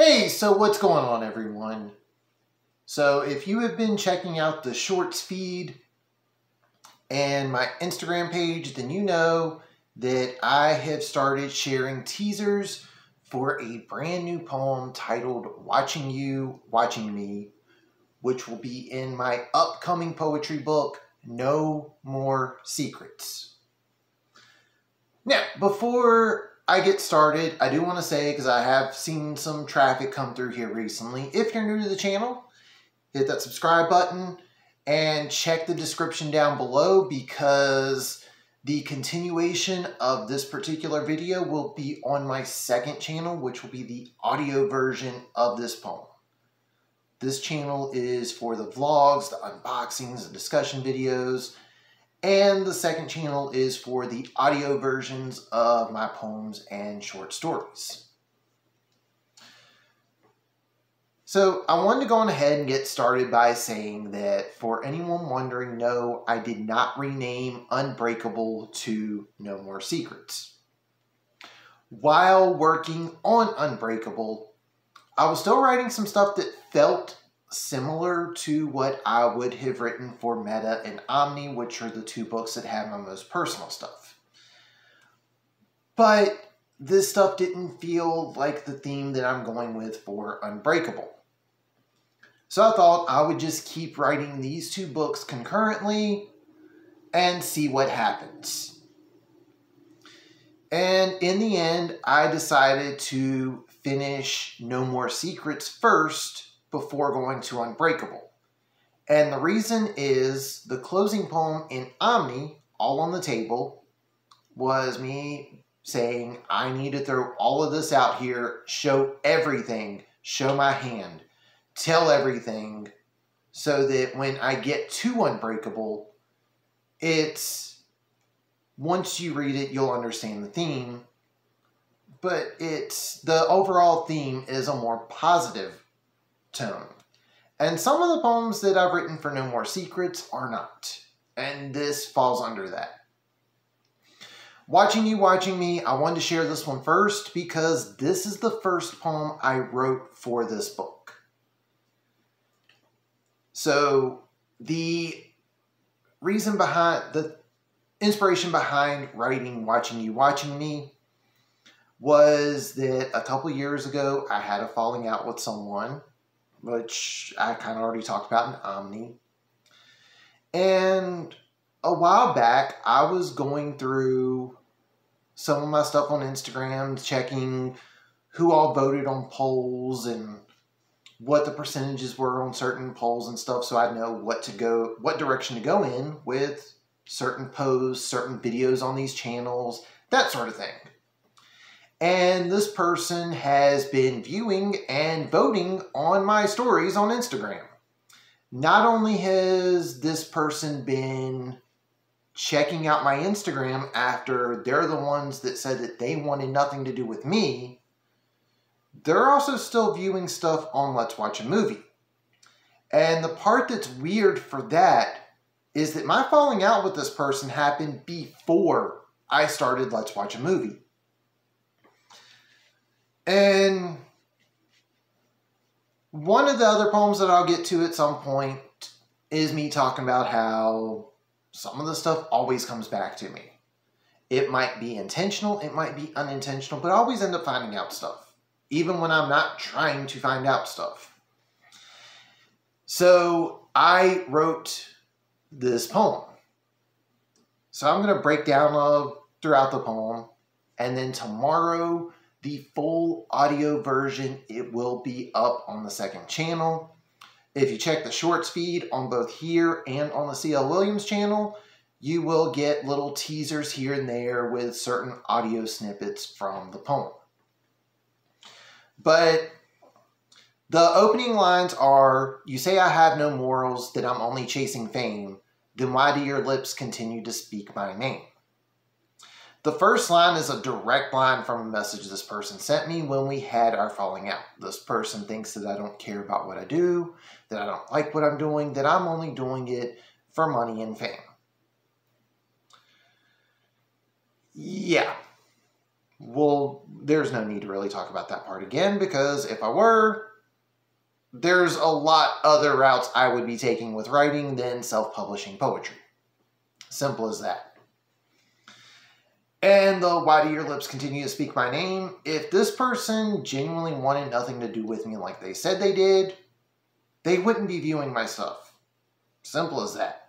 Hey, so what's going on, everyone? So if you have been checking out the shorts feed and my Instagram page, then you know that I have started sharing teasers for a brand new poem titled Watching You, Watching Me, which will be in my upcoming poetry book, No More Secrets. Now, before I get started, I do want to say, because I have seen some traffic come through here recently, if you're new to the channel, hit that subscribe button and check the description down below, because the continuation of this particular video will be on my second channel, which will be the audio version of this poem. This channel is for the vlogs, the unboxings, the discussion videos, and the second channel is for the audio versions of my poems and short stories. So I wanted to go on ahead and get started by saying that for anyone wondering, no, I did not rename Unbreakable to No More Secrets. While working on Unbreakable, I was still writing some stuff that felt similar to what I would have written for Meta and Omni, which are the two books that have my most personal stuff. But this stuff didn't feel like the theme that I'm going with for Unbreakable. So I thought I would just keep writing these two books concurrently and see what happens. And in the end, I decided to finish No More Secrets first before going to Unbreakable. And the reason is the closing poem in Omni, All on the Table, was me saying, I need to throw all of this out here, show everything, show my hand, tell everything, so that when I get to Unbreakable, it's, once you read it, you'll understand the theme, but the overall theme is a more positive tone. And some of the poems that I've written for No More Secrets are not. And this falls under that. Watching You, Watching Me, I wanted to share this one first because this is the first poem I wrote for this book. So the reason behind, the inspiration behind writing Watching You, Watching Me was that a couple years ago I had a falling out with someone, which I kind of already talked about in Omni. And a while back, I was going through some of my stuff on Instagram, checking who all voted on polls and what the percentages were on certain polls and stuff, so I know what direction to go in with certain posts, certain videos on these channels, that sort of thing. And this person has been viewing and voting on my stories on Instagram. Not only has this person been checking out my Instagram after they're the ones that said that they wanted nothing to do with me, they're also still viewing stuff on Let's Watch a Movie. And the part that's weird for that is that my falling out with this person happened before I started Let's Watch a Movie. And one of the other poems that I'll get to at some point is me talking about how some of the stuff always comes back to me. It might be intentional, it might be unintentional, but I always end up finding out stuff, even when I'm not trying to find out stuff. So I wrote this poem. So I'm going to break down throughout the poem, and then tomorrow, the full audio version, it will be up on the second channel. If you check the shorts feed on both here and on the C.L. Williams channel, you will get little teasers here and there with certain audio snippets from the poem. But the opening lines are, you say I have no morals, that I'm only chasing fame, then why do your lips continue to speak my name? The first line is a direct line from a message this person sent me when we had our falling out. This person thinks that I don't care about what I do, that I don't like what I'm doing, that I'm only doing it for money and fame. Yeah. well, there's no need to really talk about that part again, because if I were, there's a lot other routes I would be taking with writing than self-publishing poetry. Simple as that. And the why do your lips continue to speak my name? If this person genuinely wanted nothing to do with me like they said they did, they wouldn't be viewing my stuff. Simple as that.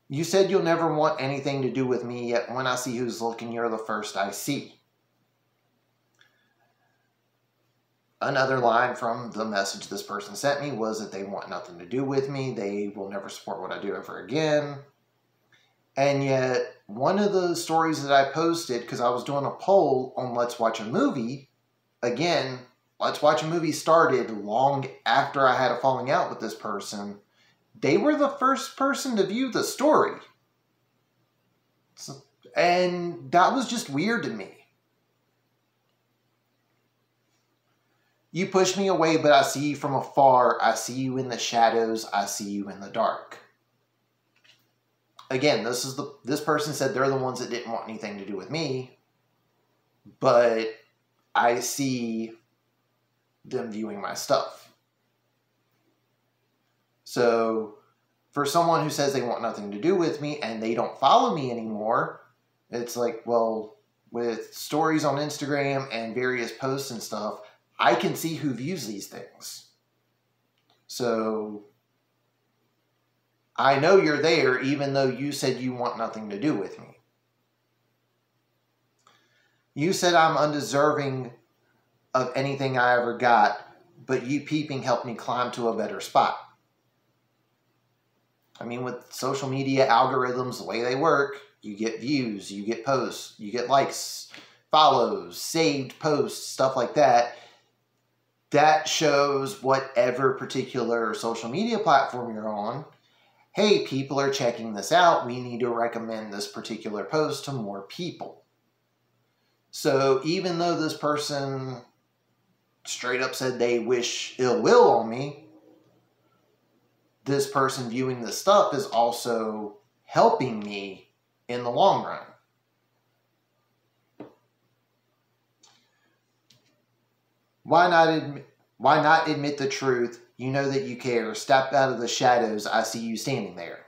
You said you'll never want anything to do with me, yet when I see who's looking, you're the first I see. Another line from the message this person sent me was that they want nothing to do with me. They will never support what I do ever again. And yet, one of the stories that I posted, because I was doing a poll on Let's Watch a Movie, again, Let's Watch a Movie started long after I had a falling out with this person. They were the first person to view the story. And that was just weird to me. You push me away, but I see you from afar. I see you in the shadows. I see you in the dark. Again, this person said they're the ones that didn't want anything to do with me, but I see them viewing my stuff. So, for someone who says they want nothing to do with me and they don't follow me anymore, it's like, well, with stories on Instagram and various posts and stuff, I can see who views these things. So, I know you're there even though you said you want nothing to do with me. You said I'm undeserving of anything I ever got, but you peeping helped me climb to a better spot. I mean, with social media algorithms, the way they work, you get views, you get posts, you get likes, follows, saved posts, stuff like that. That shows whatever particular social media platform you're on. Hey, people are checking this out. We need to recommend this particular post to more people. So even though this person straight up said they wish ill will on me, this person viewing this stuff is also helping me in the long run. Why not admit the truth? You know that you care. Step out of the shadows. I see you standing there.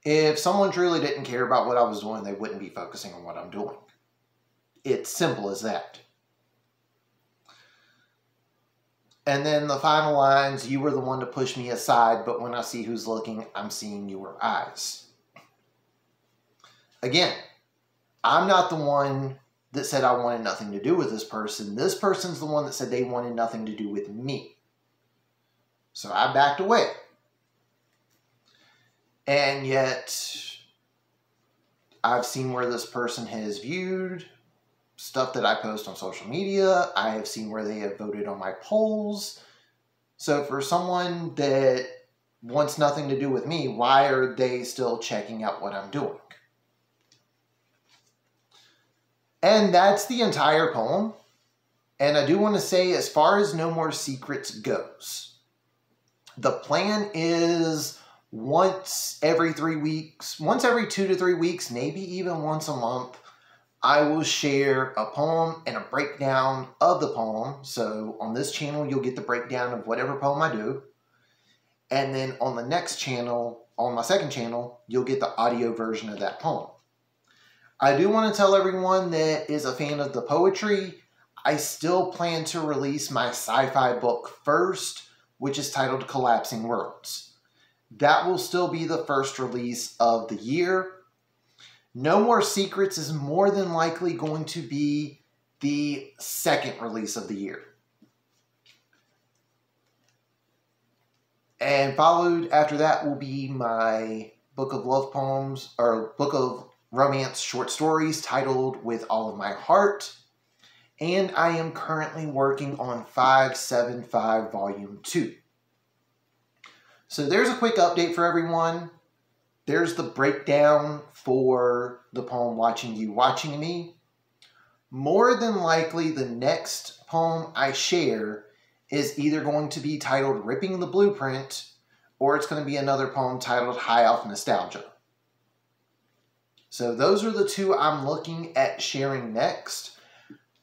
If someone truly didn't care about what I was doing, they wouldn't be focusing on what I'm doing. It's simple as that. And then the final lines, you were the one to push me aside, but when I see who's looking, I'm seeing your eyes. Again, I'm not the one that said I wanted nothing to do with this person. This person's the one that said they wanted nothing to do with me. So I backed away. And yet, I've seen where this person has viewed stuff that I post on social media. I have seen where they have voted on my polls. So for someone that wants nothing to do with me, why are they still checking out what I'm doing? And that's the entire poem. And I do want to say, as far as No More Secrets goes, the plan is once every 3 weeks, once every 2 to 3 weeks, maybe even once a month, I will share a poem and a breakdown of the poem. So on this channel, you'll get the breakdown of whatever poem I do. And then on the next channel, on my second channel, you'll get the audio version of that poem. I do want to tell everyone that is a fan of the poetry, I still plan to release my sci-fi book first, which is titled Collapsing Worlds. That will still be the first release of the year. No More Secrets is more than likely going to be the second release of the year. And followed after that will be my book of love poems, or book of romance short stories titled With All of My Heart. And I am currently working on 575 Volume 2. So there's a quick update for everyone. There's the breakdown for the poem Watching You, Watching Me. More than likely, the next poem I share is either going to be titled Ripping the Blueprint, or it's going to be another poem titled High Off Nostalgia. So those are the two I'm looking at sharing next.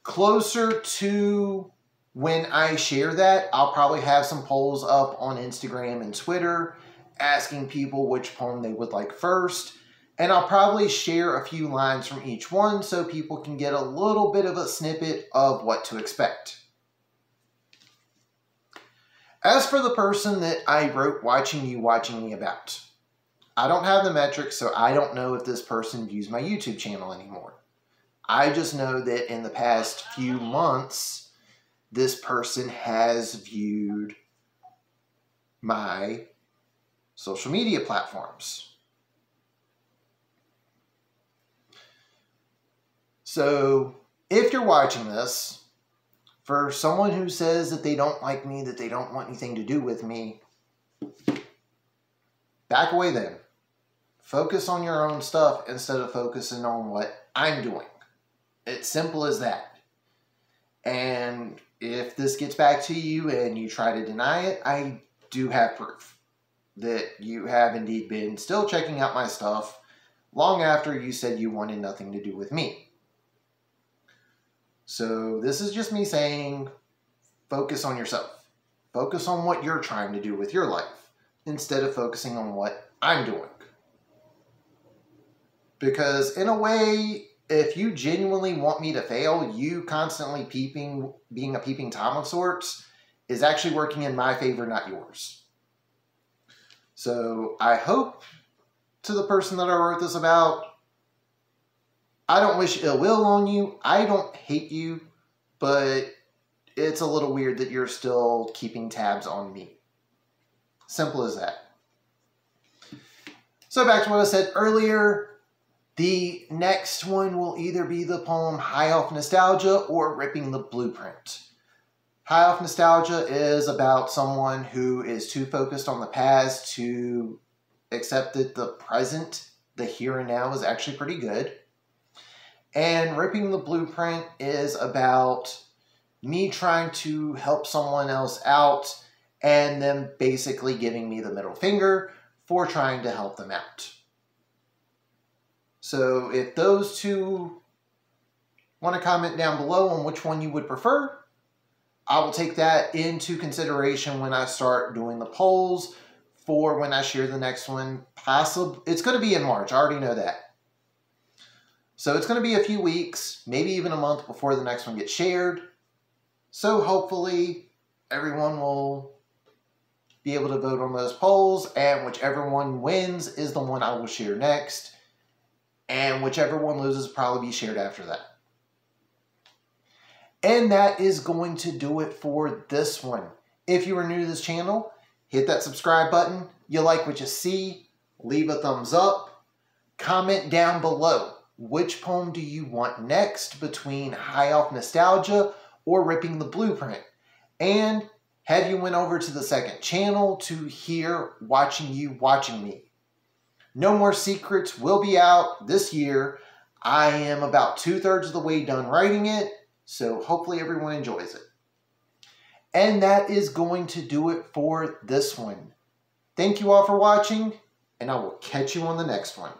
Closer to when I share that, I'll probably have some polls up on Instagram and Twitter asking people which poem they would like first. And I'll probably share a few lines from each one so people can get a little bit of a snippet of what to expect. As for the person that I wrote Watching Me about, I don't have the metrics, so I don't know if this person views my YouTube channel anymore. I just know that in the past few months, this person has viewed my social media platforms. So if you're watching this, for someone who says that they don't like me, that they don't want anything to do with me, back away then. Focus on your own stuff instead of focusing on what I'm doing. It's simple as that. And if this gets back to you and you try to deny it, I do have proof that you have indeed been still checking out my stuff long after you said you wanted nothing to do with me. So this is just me saying, focus on yourself. Focus on what you're trying to do with your life instead of focusing on what I'm doing. Because in a way, if you genuinely want me to fail, you constantly being a peeping Tom of sorts, is actually working in my favor, not yours. So I hope to the person that I wrote this about, I don't wish ill will on you. I don't hate you, but it's a little weird that you're still keeping tabs on me. Simple as that. So back to what I said earlier. The next one will either be the poem High Off Nostalgia or Ripping the Blueprint. High Off Nostalgia is about someone who is too focused on the past to accept that the present, the here and now, is actually pretty good. And Ripping the Blueprint is about me trying to help someone else out and them basically giving me the middle finger for trying to help them out. So if those two want to comment down below on which one you would prefer, I will take that into consideration when I start doing the polls for when I share the next one. It's going to be in March. I already know that. So it's going to be a few weeks, maybe even a month before the next one gets shared. So hopefully everyone will be able to vote on those polls, and whichever one wins is the one I will share next. And whichever one loses will probably be shared after that. And that is going to do it for this one. If you are new to this channel, hit that subscribe button. You like what you see, leave a thumbs up. Comment down below, which poem do you want next between High Off Nostalgia or Ripping the Blueprint? And have you went over to the second channel to hear Watching Me? No More Secrets will be out this year. I am about 2/3 of the way done writing it, so hopefully everyone enjoys it. And that is going to do it for this one. Thank you all for watching, and I will catch you on the next one.